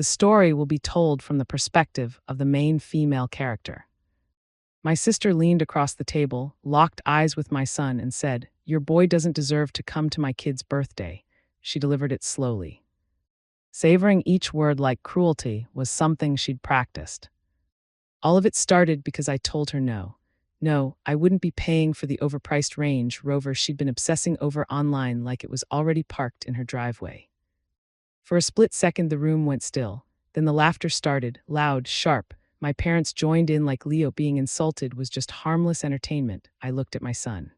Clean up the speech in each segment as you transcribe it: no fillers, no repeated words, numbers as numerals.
The story will be told from the perspective of the main female character. My sister leaned across the table, locked eyes with my son, and said, "Your boy doesn't deserve to come to my kid's birthday." She delivered it slowly. Savoring each word like cruelty was something she'd practiced. All of it started because I told her no. No, I wouldn't be paying for the overpriced Range Rover she'd been obsessing over online like it was already parked in her driveway. For a split second, the room went still. Then the laughter started, loud, sharp. My parents joined in like Leo being insulted was just harmless entertainment. I looked at my son.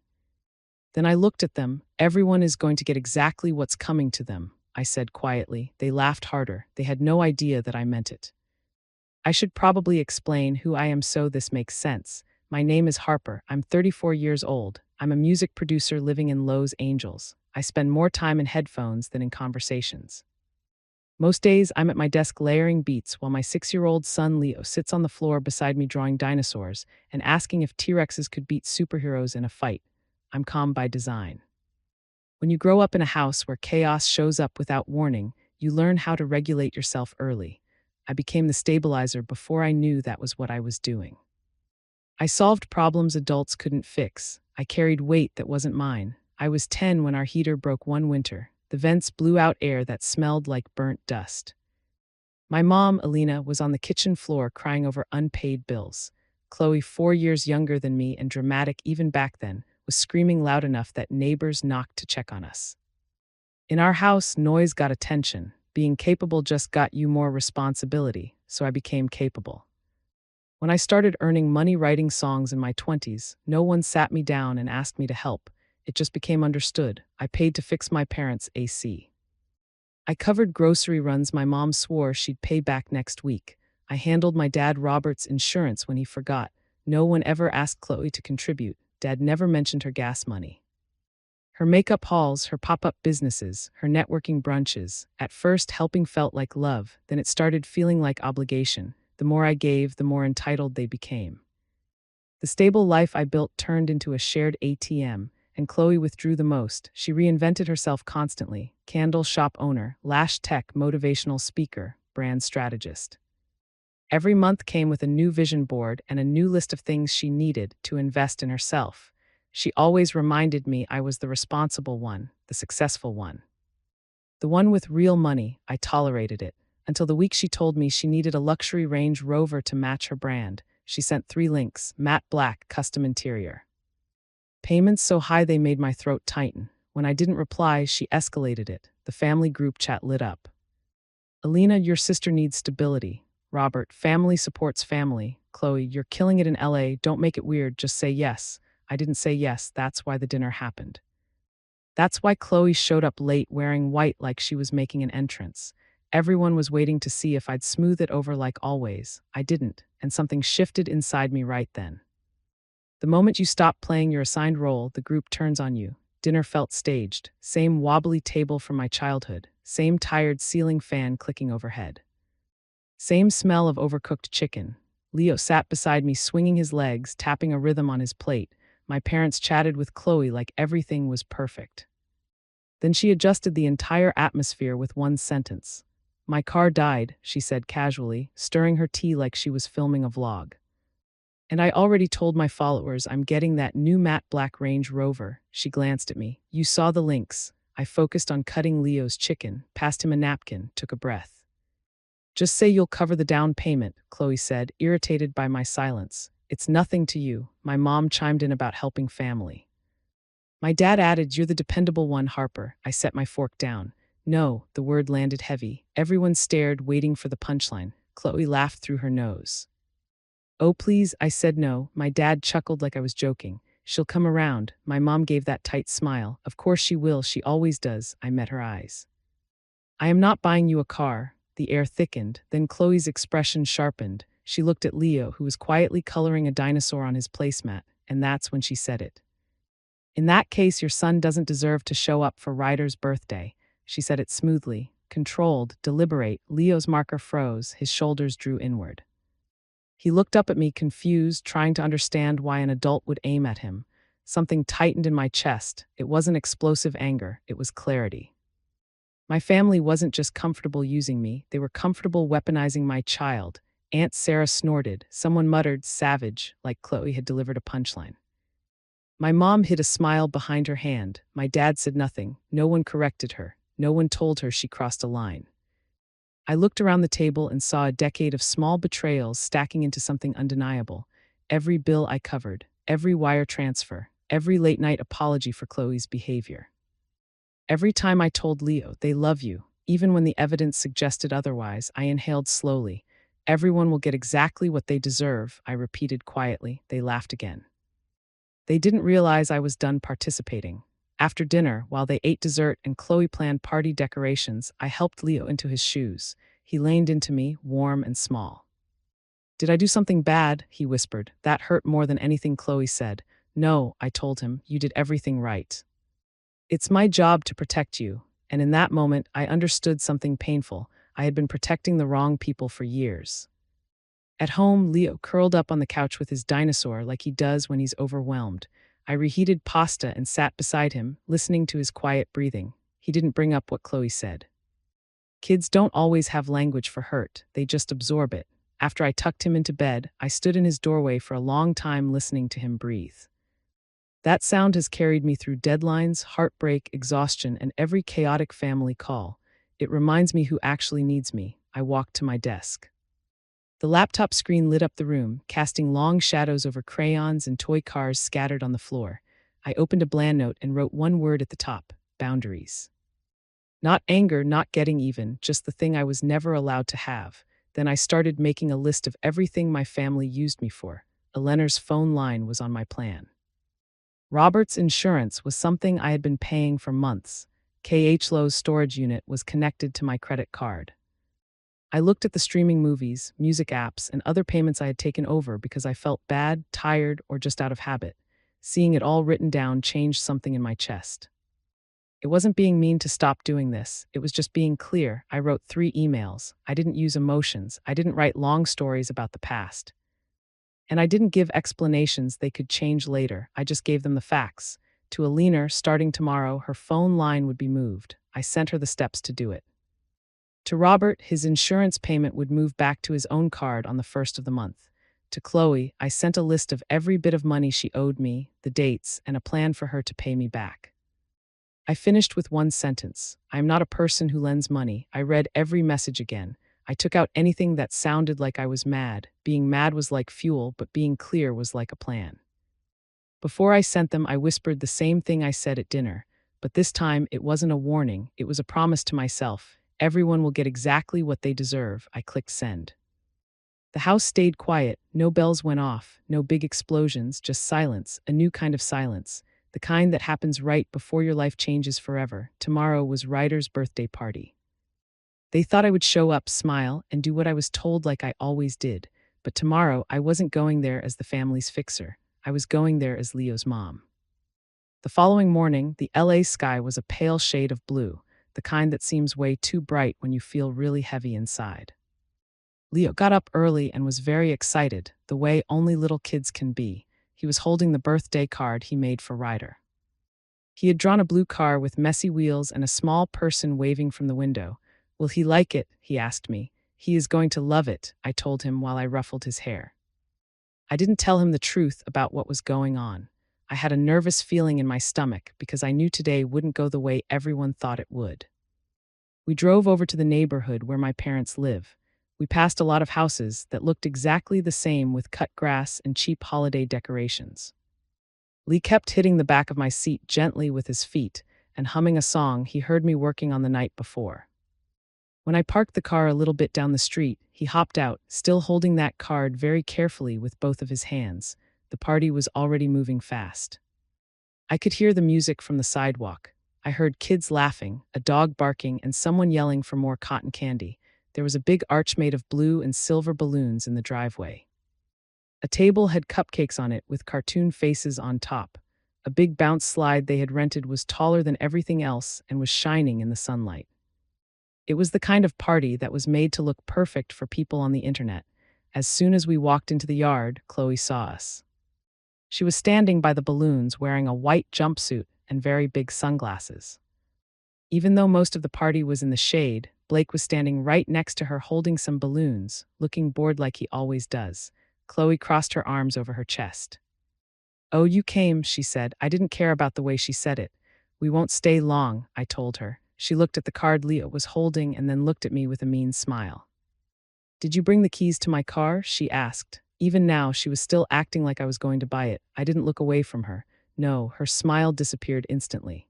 Then I looked at them. "Everyone is going to get exactly what's coming to them," I said quietly. They laughed harder. They had no idea that I meant it. I should probably explain who I am so this makes sense. My name is Harper. I'm 34 years old. I'm a music producer living in Los Angeles. I spend more time in headphones than in conversations. Most days, I'm at my desk layering beats while my 6-year-old son Leo sits on the floor beside me drawing dinosaurs and asking if T-Rexes could beat superheroes in a fight. I'm calm by design. When you grow up in a house where chaos shows up without warning, you learn how to regulate yourself early. I became the stabilizer before I knew that was what I was doing. I solved problems adults couldn't fix. I carried weight that wasn't mine. I was 10 when our heater broke one winter. The vents blew out air that smelled like burnt dust. My mom, Alina, was on the kitchen floor crying over unpaid bills. Chloe, 4 years younger than me and dramatic even back then, was screaming loud enough that neighbors knocked to check on us. In our house, noise got attention. Being capable just got you more responsibility, so I became capable. When I started earning money writing songs in my 20s, no one sat me down and asked me to help. It just became understood. I paid to fix my parents' AC. I covered grocery runs my mom swore she'd pay back next week. I handled my dad Robert's insurance when he forgot. No one ever asked Chloe to contribute. Dad never mentioned her gas money. Her makeup hauls, her pop-up businesses, her networking brunches. At first, helping felt like love. Then it started feeling like obligation. The more I gave, the more entitled they became. The stable life I built turned into a shared ATM, and Chloe withdrew the most. She reinvented herself constantly. Candle shop owner, lash tech motivational speaker, brand strategist. Every month came with a new vision board and a new list of things she needed to invest in herself. She always reminded me I was the responsible one, the successful one. The one with real money. I tolerated it, until the week she told me she needed a luxury Range Rover to match her brand. She sent 3 links, matte black, custom interior. Payments so high they made my throat tighten. When I didn't reply, she escalated it. The family group chat lit up. "Alina, your sister needs stability." Robert, "Family supports family." Chloe, "You're killing it in LA. Don't make it weird. Just say yes." I didn't say yes. That's why the dinner happened. That's why Chloe showed up late wearing white like she was making an entrance. Everyone was waiting to see if I'd smooth it over like always. I didn't, and something shifted inside me right then. The moment you stop playing your assigned role, the group turns on you. Dinner felt staged. Same wobbly table from my childhood. Same tired ceiling fan clicking overhead. Same smell of overcooked chicken. Leo sat beside me swinging his legs, tapping a rhythm on his plate. My parents chatted with Chloe like everything was perfect. Then she adjusted the entire atmosphere with one sentence. "My car died," she said casually, stirring her tea like she was filming a vlog. "And I already told my followers I'm getting that new matte black Range Rover." She glanced at me. "You saw the links." I focused on cutting Leo's chicken, passed him a napkin, took a breath. "Just say you'll cover the down payment," Chloe said, irritated by my silence. "It's nothing to you." My mom chimed in about helping family. My dad added, "You're the dependable one, Harper." I set my fork down. No, the word landed heavy. Everyone stared, waiting for the punchline. Chloe laughed through her nose. "Oh, please," I said no. My dad chuckled like I was joking. "She'll come around." My mom gave that tight smile. "Of course she will, she always does." I met her eyes. "I am not buying you a car." The air thickened, then Chloe's expression sharpened. She looked at Leo, who was quietly coloring a dinosaur on his placemat, and that's when she said it. "In that case, your son doesn't deserve to show up for Ryder's birthday." She said it smoothly, controlled, deliberate. Leo's marker froze, his shoulders drew inward. He looked up at me, confused, trying to understand why an adult would aim at him. Something tightened in my chest. It wasn't explosive anger, it was clarity. My family wasn't just comfortable using me, they were comfortable weaponizing my child. Aunt Sarah snorted. Someone muttered, savage, like Chloe had delivered a punchline. My mom hid a smile behind her hand. My dad said nothing. No one corrected her. No one told her she crossed a line. I looked around the table and saw a decade of small betrayals stacking into something undeniable. Every bill I covered, every wire transfer, every late-night apology for Chloe's behavior. Every time I told Leo, they love you, even when the evidence suggested otherwise, I inhaled slowly. Everyone will get exactly what they deserve, I repeated quietly. They laughed again. They didn't realize I was done participating. After dinner, while they ate dessert and Chloe planned party decorations, I helped Leo into his shoes. He leaned into me, warm and small. Did I do something bad? He whispered. That hurt more than anything Chloe said. No, I told him, you did everything right. It's my job to protect you, and in that moment, I understood something painful. I had been protecting the wrong people for years. At home, Leo curled up on the couch with his dinosaur like he does when he's overwhelmed. I reheated pasta and sat beside him, listening to his quiet breathing. He didn't bring up what Chloe said. Kids don't always have language for hurt, they just absorb it. After I tucked him into bed, I stood in his doorway for a long time listening to him breathe. That sound has carried me through deadlines, heartbreak, exhaustion, and every chaotic family call. It reminds me who actually needs me. I walked to my desk. The laptop screen lit up the room, casting long shadows over crayons and toy cars scattered on the floor. I opened a bland note and wrote one word at the top: boundaries. Not anger, not getting even, just the thing I was never allowed to have. Then I started making a list of everything my family used me for. Eleanor's phone line was on my plan. Robert's insurance was something I had been paying for months. K.H. Lowe's storage unit was connected to my credit card. I looked at the streaming movies, music apps, and other payments I had taken over because I felt bad, tired, or just out of habit. Seeing it all written down changed something in my chest. It wasn't being mean to stop doing this, it was just being clear. I wrote 3 emails. I didn't use emotions. I didn't write long stories about the past. And I didn't give explanations they could change later. I just gave them the facts. To Eleanor, starting tomorrow, her phone line would be moved. I sent her the steps to do it. To Robert, his insurance payment would move back to his own card on the 1st of the month. To Chloe, I sent a list of every bit of money she owed me, the dates, and a plan for her to pay me back. I finished with one sentence: I am not a person who lends money. I read every message again. I took out anything that sounded like I was mad. Being mad was like fuel, but being clear was like a plan. Before I sent them, I whispered the same thing I said at dinner, but this time it wasn't a warning, it was a promise to myself. Everyone will get exactly what they deserve. I clicked send. The house stayed quiet. No bells went off, no big explosions, just silence, a new kind of silence, the kind that happens right before your life changes forever. Tomorrow was Ryder's birthday party. They thought I would show up, smile, and do what I was told like I always did. But tomorrow, I wasn't going there as the family's fixer. I was going there as Leo's mom. The following morning, the LA sky was a pale shade of blue, the kind that seems way too bright when you feel really heavy inside. Leo got up early and was very excited, the way only little kids can be. He was holding the birthday card he made for Ryder. He had drawn a blue car with messy wheels and a small person waving from the window. Will he like it? He asked me. He is going to love it, I told him while I ruffled his hair. I didn't tell him the truth about what was going on. I had a nervous feeling in my stomach because I knew today wouldn't go the way everyone thought it would. We drove over to the neighborhood where my parents live. We passed a lot of houses that looked exactly the same with cut grass and cheap holiday decorations. Lee kept hitting the back of my seat gently with his feet and humming a song he heard me working on the night before. When I parked the car a little bit down the street, he hopped out, still holding that card very carefully with both of his hands. The party was already moving fast. I could hear the music from the sidewalk. I heard kids laughing, a dog barking, and someone yelling for more cotton candy. There was a big arch made of blue and silver balloons in the driveway. A table had cupcakes on it with cartoon faces on top. A big bounce slide they had rented was taller than everything else and was shining in the sunlight. It was the kind of party that was made to look perfect for people on the internet. As soon as we walked into the yard, Chloe saw us. She was standing by the balloons wearing a white jumpsuit and very big sunglasses. Even though most of the party was in the shade, Blake was standing right next to her holding some balloons, looking bored like he always does. Chloe crossed her arms over her chest. "Oh, you came," she said. I didn't care about the way she said it. "We won't stay long," I told her. She looked at the card Leo was holding and then looked at me with a mean smile. "Did you bring the keys to my car?" she asked. Even now, she was still acting like I was going to buy it. I didn't look away from her. No, her smile disappeared instantly.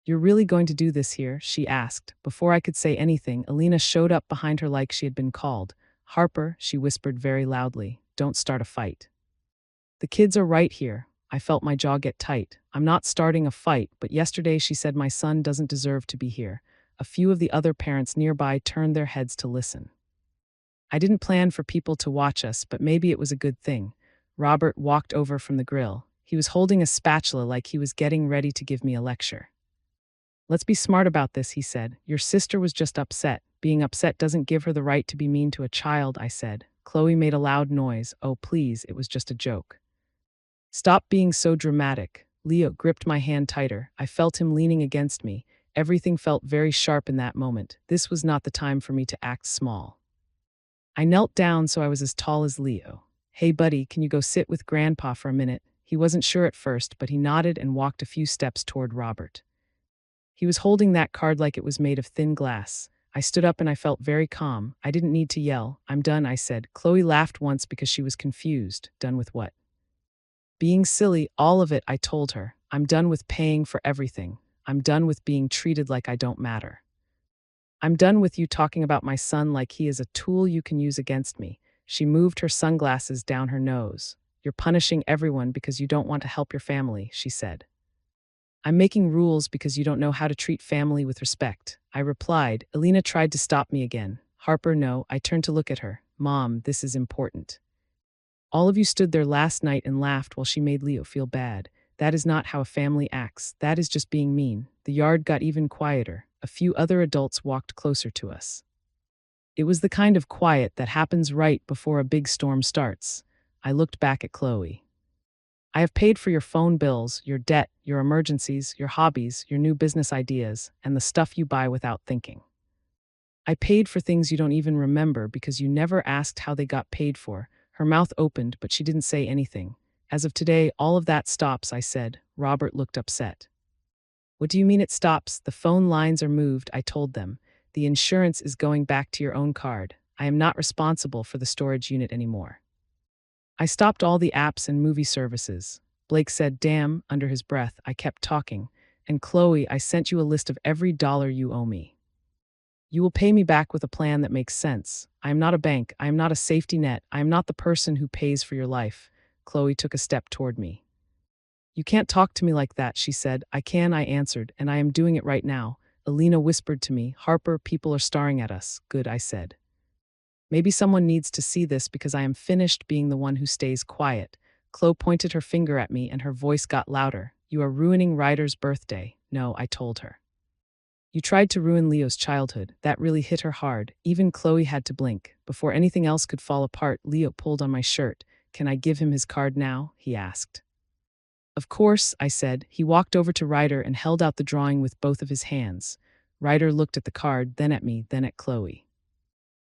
"You're really going to do this here?" she asked. Before I could say anything, Alina showed up behind her like she had been called. "Harper," she whispered very loudly, "don't start a fight." "The kids are right here." I felt my jaw get tight. "I'm not starting a fight, but yesterday she said my son doesn't deserve to be here." A few of the other parents nearby turned their heads to listen. I didn't plan for people to watch us, but maybe it was a good thing. Robert walked over from the grill. He was holding a spatula like he was getting ready to give me a lecture. "Let's be smart about this," he said. "Your sister was just upset. Being upset doesn't give her the right to be mean to a child," I said. Chloe made a loud noise. "Oh, please, it was just a joke." "Stop being so dramatic." Leo gripped my hand tighter. I felt him leaning against me. Everything felt very sharp in that moment. This was not the time for me to act small. I knelt down so I was as tall as Leo. "Hey, buddy, can you go sit with Grandpa for a minute?" He wasn't sure at first, but he nodded and walked a few steps toward Robert. He was holding that card like it was made of thin glass. I stood up and I felt very calm. I didn't need to yell. "I'm done," I said. Chloe laughed once because she was confused. "Done with what?" "Being silly, all of it," I told her. "I'm done with paying for everything. I'm done with being treated like I don't matter. I'm done with you talking about my son like he is a tool you can use against me." She moved her sunglasses down her nose. "You're punishing everyone because you don't want to help your family," she said. "I'm making rules because you don't know how to treat family with respect," I replied. Alina tried to stop me again. "Harper, no." I turned to look at her. "Mom, this is important. All of you stood there last night and laughed while she made Leo feel bad. That is not how a family acts. That is just being mean." The yard got even quieter. A few other adults walked closer to us. It was the kind of quiet that happens right before a big storm starts. I looked back at Chloe. "I have paid for your phone bills, your debt, your emergencies, your hobbies, your new business ideas, and the stuff you buy without thinking. I paid for things you don't even remember because you never asked how they got paid for." Her mouth opened, but she didn't say anything. "As of today, all of that stops," I said. Robert looked upset. "What do you mean it stops?" "The phone lines are moved," I told them. "The insurance is going back to your own card. I am not responsible for the storage unit anymore. I stopped all the apps and movie services." Blake said, "Damn," under his breath. I kept talking. "And Chloe, I sent you a list of every dollar you owe me. You will pay me back with a plan that makes sense. I am not a bank. I am not a safety net. I am not the person who pays for your life." Chloe took a step toward me. "You can't talk to me like that," she said. "I can," I answered, "and I am doing it right now." Alina whispered to me, "Harper, people are staring at us." "Good," I said. "Maybe someone needs to see this because I am finished being the one who stays quiet." Chloe pointed her finger at me and her voice got louder. "You are ruining Ryder's birthday." "No," I told her. "You tried to ruin Leo's childhood." That really hit her hard. Even Chloe had to blink. Before anything else could fall apart, Leo pulled on my shirt. "Can I give him his card now?" he asked. "Of course," I said. He walked over to Ryder and held out the drawing with both of his hands. Ryder looked at the card, then at me, then at Chloe.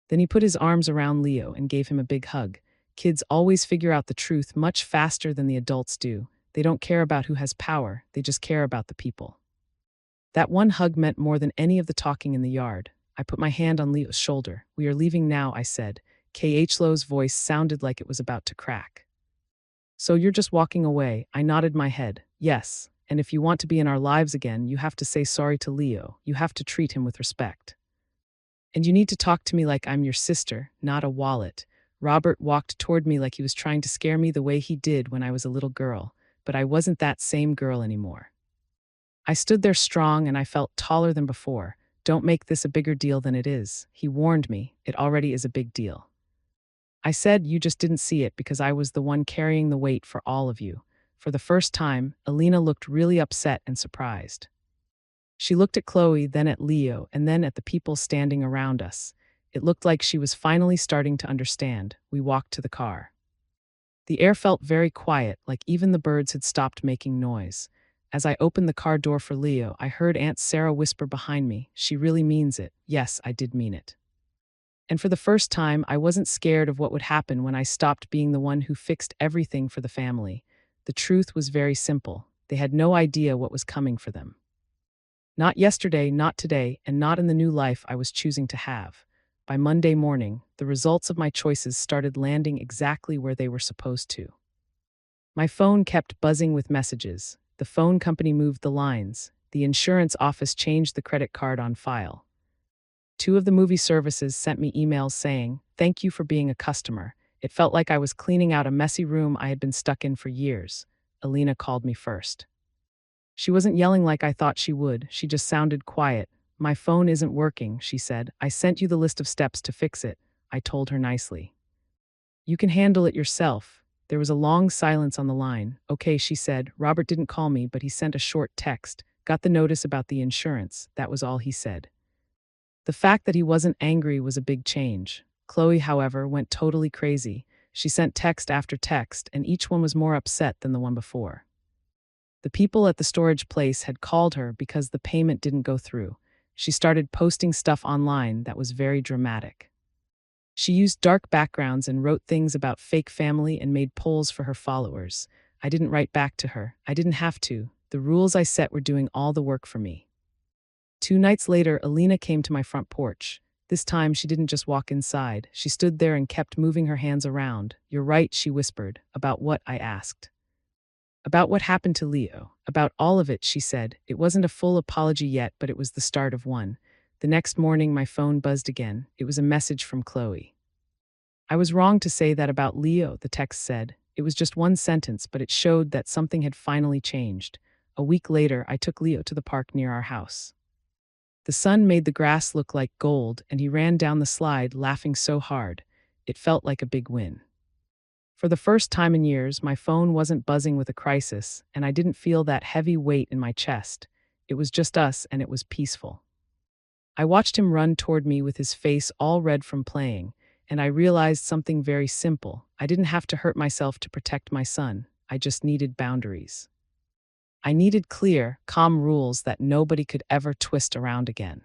Then he put his arms around Leo and gave him a big hug. Kids always figure out the truth much faster than the adults do. They don't care about who has power, they just care about the people. That one hug meant more than any of the talking in the yard. I put my hand on Leo's shoulder. "We are leaving now," I said. K.H. Lowe's voice sounded like it was about to crack. "So you're just walking away?" I nodded my head. "Yes, and if you want to be in our lives again, you have to say sorry to Leo. You have to treat him with respect. And you need to talk to me like I'm your sister, not a wallet." Robert walked toward me like he was trying to scare me the way he did when I was a little girl, but I wasn't that same girl anymore. I stood there strong and I felt taller than before. "Don't make this a bigger deal than it is," he warned me. "It already is a big deal." I said, "You just didn't see it because I was the one carrying the weight for all of you." For the first time, Alina looked really upset and surprised. She looked at Chloe, then at Leo, and then at the people standing around us. It looked like she was finally starting to understand. We walked to the car. The air felt very quiet, like even the birds had stopped making noise. As I opened the car door for Leo, I heard Aunt Sarah whisper behind me, "She really means it." Yes, I did mean it. And for the first time, I wasn't scared of what would happen when I stopped being the one who fixed everything for the family. The truth was very simple. They had no idea what was coming for them. Not yesterday, not today, and not in the new life I was choosing to have. By Monday morning, the results of my choices started landing exactly where they were supposed to. My phone kept buzzing with messages. The phone company moved the lines. The insurance office changed the credit card on file. 2 of the movie services sent me emails saying, "Thank you for being a customer." It felt like I was cleaning out a messy room I had been stuck in for years. Alina called me first. She wasn't yelling like I thought she would. She just sounded quiet. "My phone isn't working," she said. "I sent you the list of steps to fix it," I told her nicely. "You can handle it yourself." There was a long silence on the line. "Okay," she said. "Robert didn't call me, but he sent a short text. Got the notice about the insurance." That was all he said. The fact that he wasn't angry was a big change. Chloe, however, went totally crazy. She sent text after text, and each one was more upset than the one before. The people at the storage place had called her because the payment didn't go through. She started posting stuff online that was very dramatic. She used dark backgrounds and wrote things about fake family and made polls for her followers. I didn't write back to her. I didn't have to. The rules I set were doing all the work for me. 2 nights later, Alina came to my front porch. This time, she didn't just walk inside. She stood there and kept moving her hands around. "You're right," she whispered. "About what?" I asked. "About what happened to Leo. About all of it," she said. It wasn't a full apology yet, but it was the start of one. The next morning, my phone buzzed again. It was a message from Chloe. "I was wrong to say that about Leo," the text said. It was just one sentence, but it showed that something had finally changed. A week later, I took Leo to the park near our house. The sun made the grass look like gold, and he ran down the slide, laughing so hard. It felt like a big win. For the first time in years, my phone wasn't buzzing with a crisis, and I didn't feel that heavy weight in my chest. It was just us, and it was peaceful. I watched him run toward me with his face all red from playing, and I realized something very simple. I didn't have to hurt myself to protect my son. I just needed boundaries. I needed clear, calm rules that nobody could ever twist around again.